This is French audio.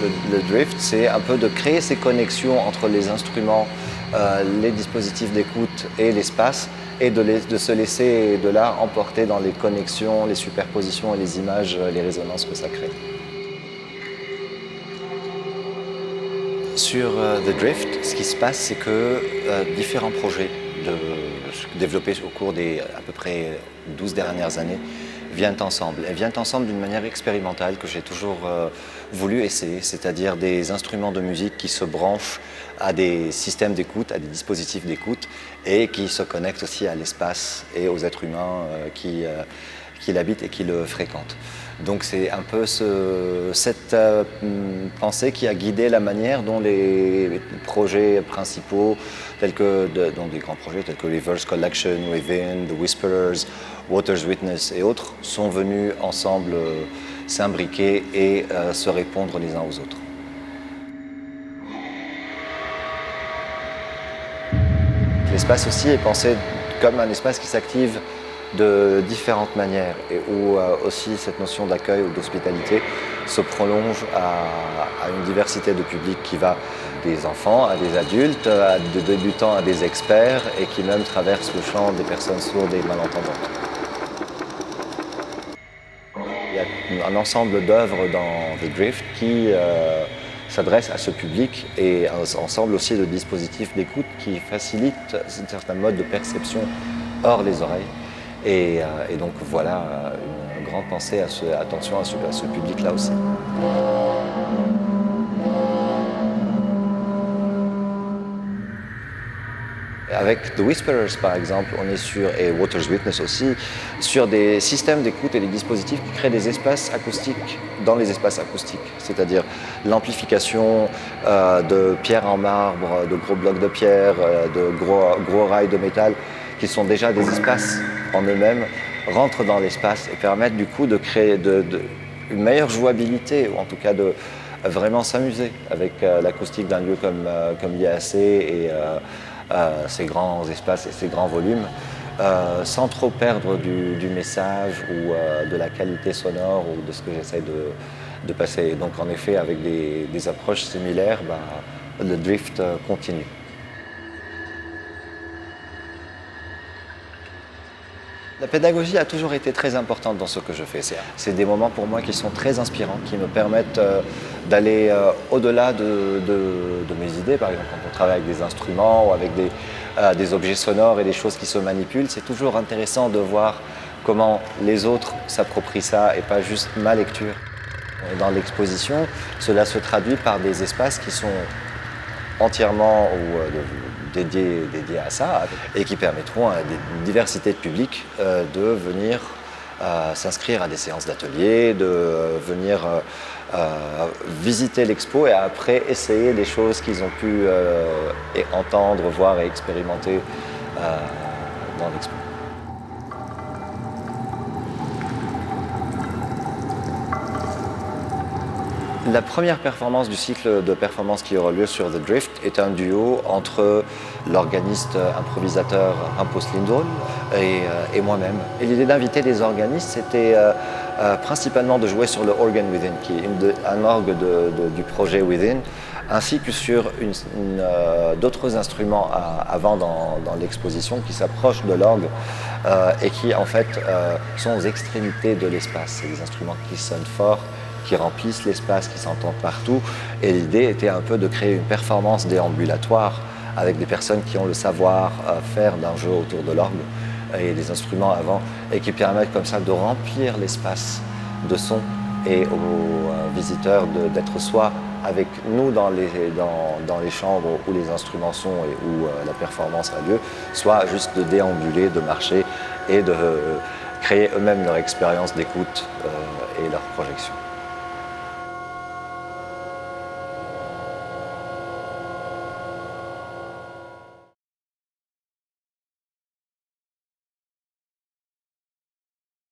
Le drift, c'est un peu de créer ces connexions entre les instruments, les dispositifs d'écoute et l'espace, et de se laisser de là emporter dans les connexions, les superpositions et les images, les résonances que ça crée. Sur The Drift, ce qui se passe, c'est que différents projets développés au cours des à peu près 12 dernières années viennent ensemble. Elles viennent ensemble d'une manière expérimentale que j'ai toujours voulu essayer, c'est-à-dire des instruments de musique qui se branchent à des systèmes d'écoute, à des dispositifs d'écoute et qui se connectent aussi à l'espace et aux êtres humains qui l'habitent et qui le fréquentent. Donc c'est un peu cette pensée qui a guidé la manière dont les projets principaux, dont des grands projets tels que Reverse Collection, Within, The Whisperers, Water's Witness et autres, sont venus ensemble s'imbriquer et se répondre les uns aux autres. L'espace aussi est pensé comme un espace qui s'active de différentes manières et où aussi cette notion d'accueil ou d'hospitalité se prolonge à une diversité de publics qui va des enfants à des adultes, de débutants à des experts et qui même traverse le champ des personnes sourdes et malentendantes. Il y a un ensemble d'œuvres dans The Drift qui s'adresse à ce public et un ensemble aussi de dispositifs d'écoute qui facilitent un certain mode de perception hors les oreilles. Et donc voilà, une grande pensée, attention à ce public-là aussi. Avec The Whisperers par exemple, on est et Water's Witness aussi, sur des systèmes d'écoute et des dispositifs qui créent des espaces acoustiques dans les espaces acoustiques. C'est-à-dire l'amplification de pierres en marbre, de gros blocs de pierre, de gros rails de métal, qui sont déjà des espaces en eux-mêmes, rentrent dans l'espace et permettent du coup de créer une meilleure jouabilité, ou en tout cas de vraiment s'amuser avec l'acoustique d'un lieu comme l'IAC et ces grands espaces et ces grands volumes, sans trop perdre du message ou de la qualité sonore ou de ce que j'essaie de passer. Donc en effet, avec des approches similaires, le drift continue. La pédagogie a toujours été très importante dans ce que je fais. C'est des moments pour moi qui sont très inspirants, qui me permettent d'aller au-delà de mes idées. Par exemple, quand on travaille avec des instruments ou avec des objets sonores et des choses qui se manipulent, c'est toujours intéressant de voir comment les autres s'approprient ça et pas juste ma lecture. Dans l'exposition, cela se traduit par des espaces qui sont entièrement dédiés à ça et qui permettront à une diversité de publics de venir s'inscrire à des séances d'ateliers, de venir visiter l'expo et après essayer des choses qu'ils ont pu entendre, voir et expérimenter dans l'expo. La première performance du cycle de performance qui aura lieu sur The Drift est un duo entre l'organiste improvisateur Hampus Lindholm et moi-même. Et l'idée d'inviter des organistes, c'était principalement de jouer sur le Organ Within, qui est un orgue du projet Within, ainsi que sur d'autres instruments avant dans l'exposition qui s'approchent de l'orgue et qui en fait sont aux extrémités de l'espace. C'est des instruments qui sonnent fort, qui remplissent l'espace, qui s'entendent partout. Et l'idée était un peu de créer une performance déambulatoire avec des personnes qui ont le savoir-faire d'un jeu autour de l'orgue et des instruments avant, et qui permettent comme ça de remplir l'espace de son et aux visiteurs d'être soit avec nous dans les chambres où les instruments sont et où la performance a lieu, soit juste de déambuler, de marcher et de créer eux-mêmes leur expérience d'écoute et leur projection.